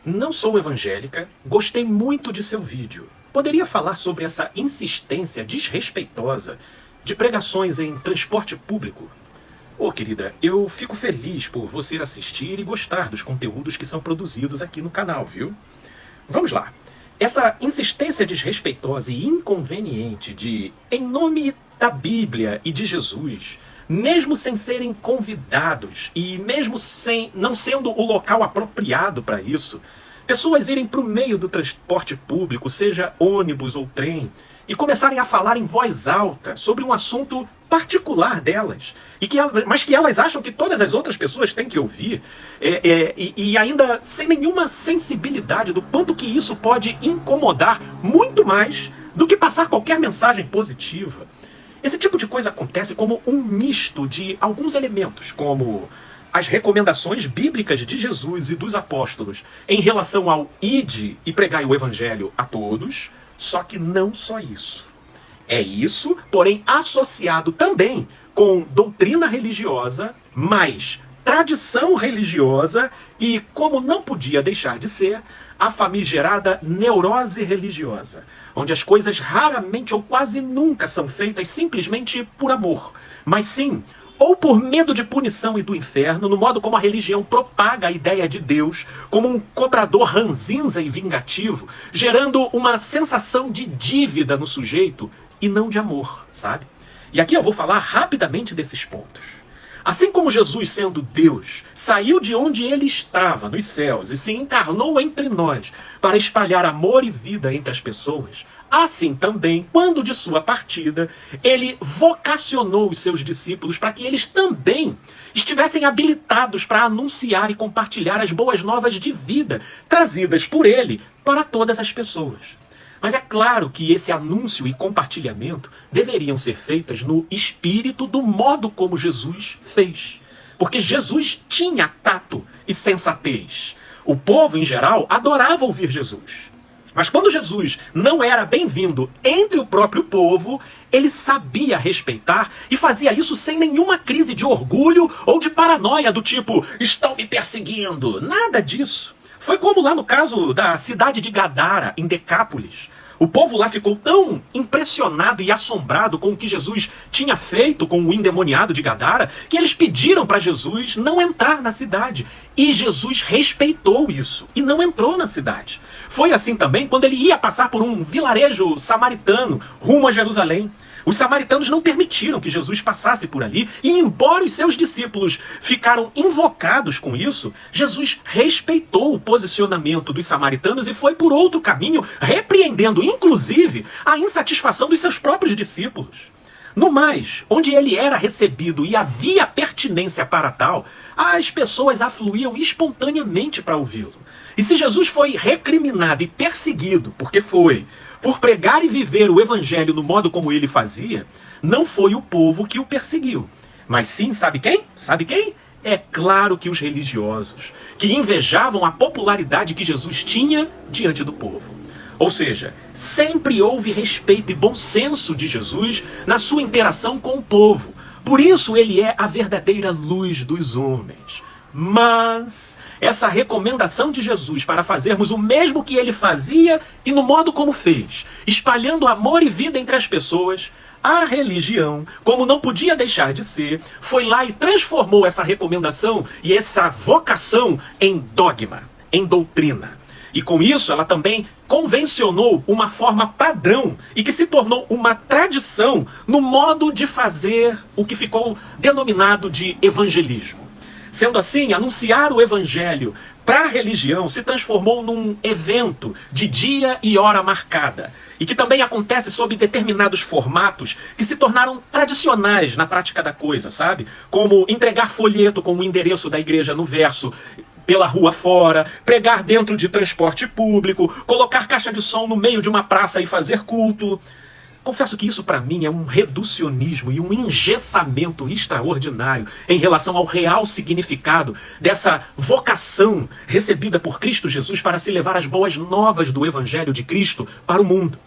Não sou evangélica, gostei muito de seu vídeo. Poderia falar sobre essa insistência desrespeitosa de pregações em transporte público? Ô, querida, eu fico feliz por você assistir e gostar dos conteúdos que são produzidos aqui no canal, viu? Vamos lá. Essa insistência desrespeitosa e inconveniente de, em nome da Bíblia e de Jesus, mesmo sem serem convidados e mesmo não sendo o local apropriado para isso, pessoas irem para o meio do transporte público, seja ônibus ou trem, e começarem a falar em voz alta sobre um assunto particular delas, mas que elas acham que todas as outras pessoas têm que ouvir, e ainda sem nenhuma sensibilidade do quanto que isso pode incomodar muito mais do que passar qualquer mensagem positiva. Esse tipo de coisa acontece como um misto de alguns elementos, como as recomendações bíblicas de Jesus e dos apóstolos em relação ao ide e pregai o evangelho a todos, só que não só isso. É isso, porém associado também com doutrina religiosa, mais tradição religiosa e, como não podia deixar de ser, a famigerada neurose religiosa, onde as coisas raramente ou quase nunca são feitas simplesmente por amor, mas sim ou por medo de punição e do inferno, no modo como a religião propaga a ideia de Deus como um cobrador ranzinza e vingativo, gerando uma sensação de dívida no sujeito e não de amor, sabe? E aqui eu vou falar rapidamente desses pontos. Assim como Jesus, sendo Deus, saiu de onde ele estava, nos céus, e se encarnou entre nós para espalhar amor e vida entre as pessoas, assim também, quando de sua partida, ele vocacionou os seus discípulos para que eles também estivessem habilitados para anunciar e compartilhar as boas novas de vida trazidas por ele para todas as pessoas. Mas é claro que esse anúncio e compartilhamento deveriam ser feitos no espírito do modo como Jesus fez. Porque Jesus tinha tato e sensatez. O povo, em geral, adorava ouvir Jesus. Mas quando Jesus não era bem-vindo entre o próprio povo, ele sabia respeitar e fazia isso sem nenhuma crise de orgulho ou de paranoia do tipo, estão me perseguindo. Nada disso. Foi como lá no caso da cidade de Gadara, em Decápolis. O povo lá ficou tão impressionado e assombrado com o que Jesus tinha feito com o endemoniado de Gadara, que eles pediram para Jesus não entrar na cidade. E Jesus respeitou isso e não entrou na cidade. Foi assim também quando ele ia passar por um vilarejo samaritano rumo a Jerusalém. Os samaritanos não permitiram que Jesus passasse por ali, e embora os seus discípulos ficaram invocados com isso, Jesus respeitou o posicionamento dos samaritanos e foi por outro caminho, repreendendo inclusive a insatisfação dos seus próprios discípulos. No mais, onde ele era recebido e havia pertinência para tal, as pessoas afluíam espontaneamente para ouvi-lo. E se Jesus foi recriminado e perseguido, porque foi, por pregar e viver o evangelho no modo como ele fazia, não foi o povo que o perseguiu. Mas sim, sabe quem? Sabe quem? É claro que os religiosos, que invejavam a popularidade que Jesus tinha diante do povo. Ou seja, sempre houve respeito e bom senso de Jesus na sua interação com o povo. Por isso ele é a verdadeira luz dos homens. Mas essa recomendação de Jesus para fazermos o mesmo que ele fazia e no modo como fez, espalhando amor e vida entre as pessoas, a religião, como não podia deixar de ser, foi lá e transformou essa recomendação e essa vocação em dogma, em doutrina. E com isso ela também convencionou uma forma padrão e que se tornou uma tradição no modo de fazer o que ficou denominado de evangelismo. Sendo assim, anunciar o evangelho para a religião se transformou num evento de dia e hora marcada, e que também acontece sob determinados formatos que se tornaram tradicionais na prática da coisa, sabe? Como entregar folheto com o endereço da igreja no verso pela rua fora, pregar dentro de transporte público, colocar caixa de som no meio de uma praça e fazer culto. Confesso que isso para mim é um reducionismo e um engessamento extraordinário em relação ao real significado dessa vocação recebida por Cristo Jesus para se levar as boas novas do Evangelho de Cristo para o mundo.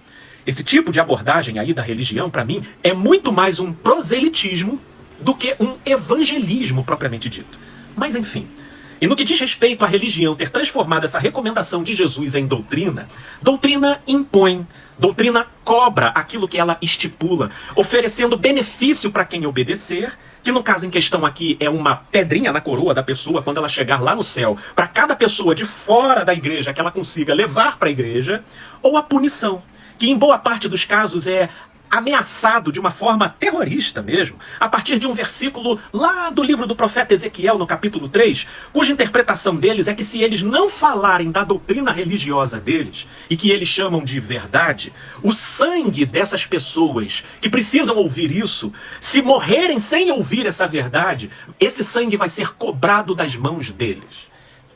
Esse tipo de abordagem aí da religião, para mim, é muito mais um proselitismo do que um evangelismo propriamente dito. Mas enfim, E no que diz respeito à religião ter transformado essa recomendação de Jesus em doutrina, doutrina impõe, doutrina cobra aquilo que ela estipula, oferecendo benefício para quem obedecer, que no caso em questão aqui é uma pedrinha na coroa da pessoa quando ela chegar lá no céu, para cada pessoa de fora da igreja que ela consiga levar para a igreja, ou a punição, que em boa parte dos casos é ameaçado de uma forma terrorista mesmo, a partir de um versículo lá do livro do profeta Ezequiel, no capítulo 3, cuja interpretação deles é que se eles não falarem da doutrina religiosa deles, e que eles chamam de verdade, o sangue dessas pessoas que precisam ouvir isso, se morrerem sem ouvir essa verdade, esse sangue vai ser cobrado das mãos deles.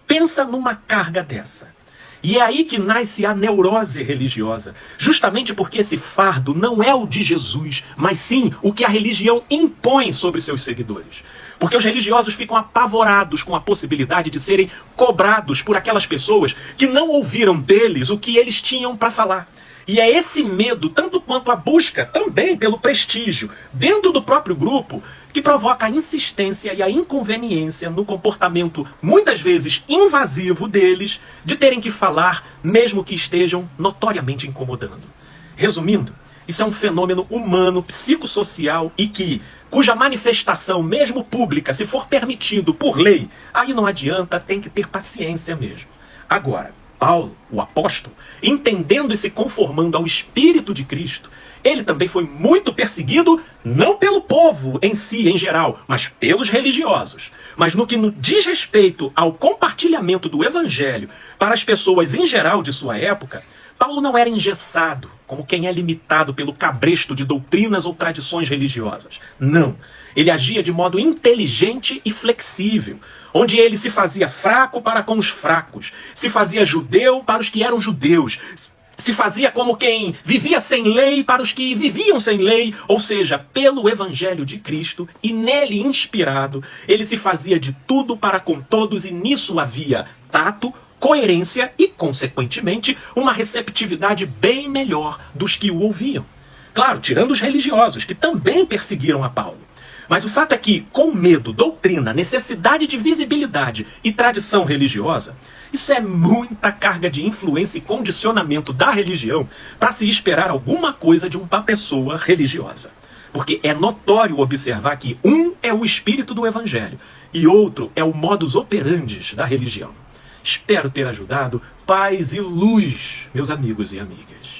Pensa numa carga dessa. E é aí que nasce a neurose religiosa, justamente porque esse fardo não é o de Jesus, mas sim o que a religião impõe sobre seus seguidores. Porque os religiosos ficam apavorados com a possibilidade de serem cobrados por aquelas pessoas que não ouviram deles o que eles tinham para falar. E é esse medo, tanto quanto a busca também pelo prestígio dentro do próprio grupo, que provoca a insistência e a inconveniência no comportamento, muitas vezes invasivo deles, de terem que falar, mesmo que estejam notoriamente incomodando. Resumindo, isso é um fenômeno humano, psicossocial e cuja manifestação, mesmo pública, se for permitido por lei, aí não adianta, tem que ter paciência mesmo. Agora, Paulo, o apóstolo, entendendo e se conformando ao Espírito de Cristo, ele também foi muito perseguido, não pelo povo em si, em geral, mas pelos religiosos. Mas no que diz respeito ao compartilhamento do Evangelho para as pessoas em geral de sua época, Paulo não era engessado, como quem é limitado pelo cabresto de doutrinas ou tradições religiosas. Não. Ele agia de modo inteligente e flexível, onde ele se fazia fraco para com os fracos, se fazia judeu para os que eram judeus, se fazia como quem vivia sem lei para os que viviam sem lei, ou seja, pelo Evangelho de Cristo, e nele inspirado, ele se fazia de tudo para com todos, e nisso havia tato, coerência e, consequentemente, uma receptividade bem melhor dos que o ouviam. Claro, tirando os religiosos, que também perseguiram a Paulo. Mas o fato é que, com medo, doutrina, necessidade de visibilidade e tradição religiosa, isso é muita carga de influência e condicionamento da religião para se esperar alguma coisa de uma pessoa religiosa. Porque é notório observar que um é o espírito do Evangelho e outro é o modus operandi da religião. Espero ter ajudado. Paz e luz, meus amigos e amigas.